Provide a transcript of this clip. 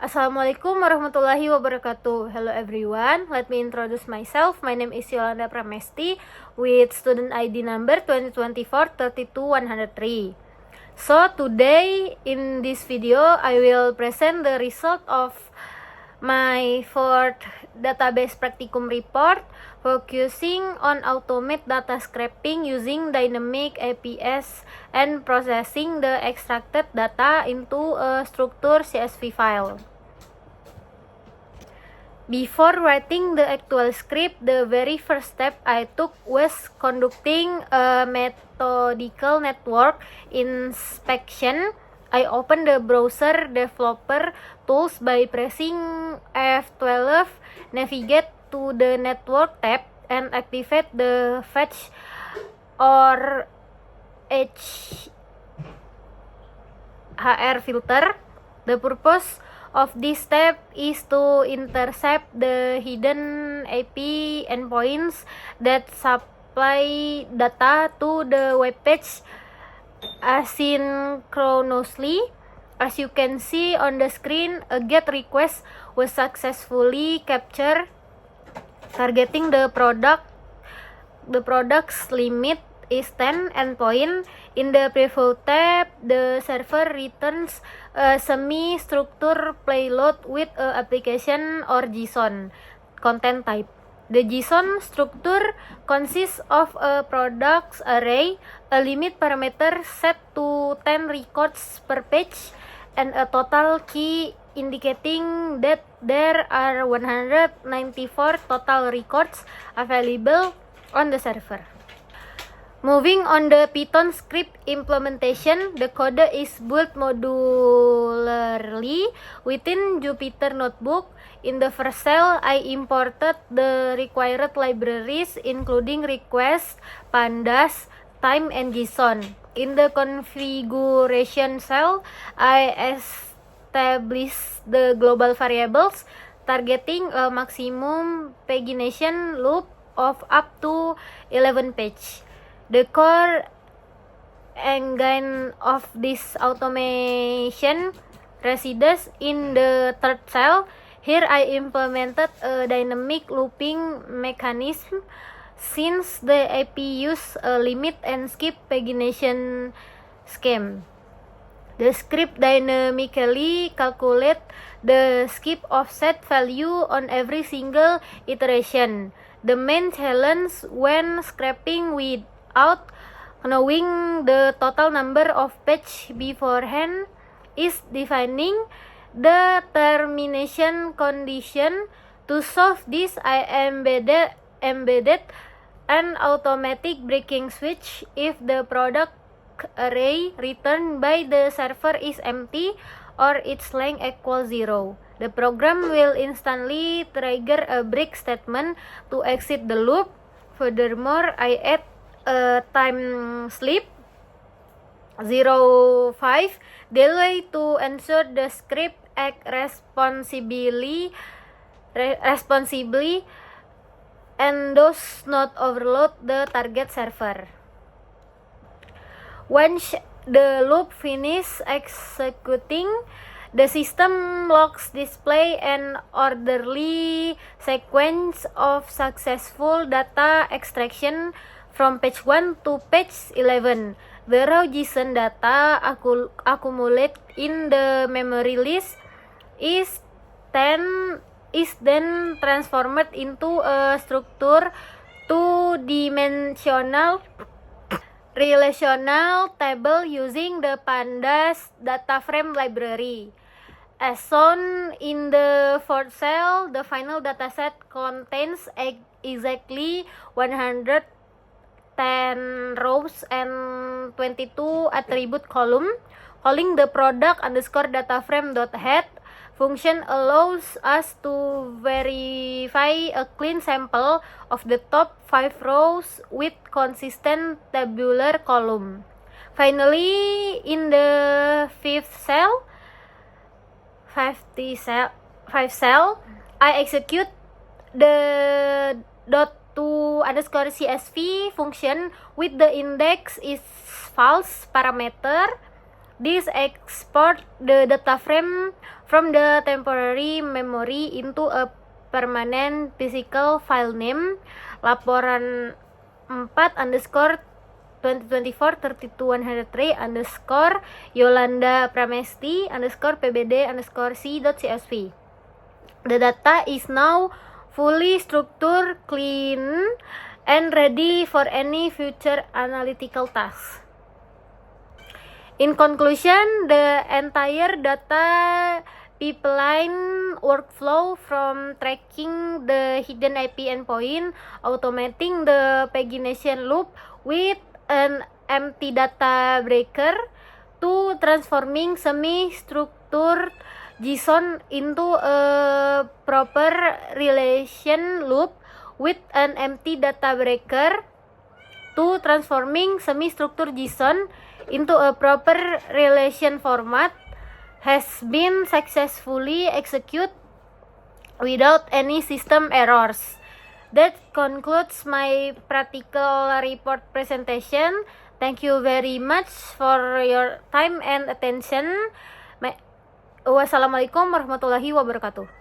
Assalamualaikum warahmatullahi wabarakatuh. Hello everyone, let me introduce myself. My name is Yolanda Pramesti with student ID number 2024-32103. So today in this video, I will present the result of my fourth database practicum report focusing on automate data scraping using dynamic APS and processing the extracted data into a structured CSV file. Before writing the actual script, the very first step I took was conducting a methodical network inspection. I opened the browser developer tools by pressing F12, navigate to the network tab, and activate the fetch or HHR filter. The purpose of this step is to intercept the hidden AP endpoints that supply data to the web page asynchronously. As you can see on the screen, a GET request was successfully captured, targeting the product's limit is 10 endpoint. In the preview tab, the server returns a semi-structured payload with a application or JSON content type. The JSON structure consists of a products array, a limit parameter set to 10 records per page, and a total key indicating that there are 194 total records available on the server. Moving on the Python script implementation, the code is built modularly within Jupyter Notebook. In the first cell, I imported the required libraries including request, pandas, time, and JSON. In the configuration cell, I established the global variables targeting a maximum pagination loop of up to 11 pages. The core engine of this automation resides in the third cell. Here I implemented a dynamic looping mechanism since the AP uses a limit and skip pagination scheme. The script dynamically calculates the skip offset value on every single iteration. The main challenge when scraping without knowing the total number of pages beforehand is defining the termination condition. To solve this, I embedded an automatic breaking switch if the product array returned by the server is empty or its length equals 0. The program will instantly trigger a break statement to exit the loop. Furthermore, I add a time slip 05 delay to ensure the script acts responsibly and does not overload the target server. Once the loop finishes executing, the system logs display an orderly sequence of successful data extraction from page 1 to page 11. The raw JSON data accumulated in the memory list is then transformed into a structured two-dimensional relational table using the pandas data frame library. As shown in the fourth cell, the final dataset contains exactly 110 rows and 22 attribute column. Calling the product underscore data frame dot head function allows us to verify a clean sample of the top 5 rows with consistent tabular column. Finally, in the fifth cell, I execute the .to_CSV function with the index is false parameter. This export the data frame from the temporary memory into a permanent physical file name laporan 4_2024-32103 Yolanda Pramesti _PBD _C.csv. The data is now fully structured, clean, and ready for any future analytical tasks. In conclusion, the entire data pipeline workflow from tracking the hidden IP endpoint, automating the pagination loop with an empty data breaker, to transforming semi-structured JSON into a proper relation loop with an empty data breaker, to transforming semi-structured JSON into a proper relation format, has been successfully executed without any system errors. That concludes my practical report presentation. Thank you very much for your time and attention. Wassalamualaikum warahmatullahi wabarakatuh.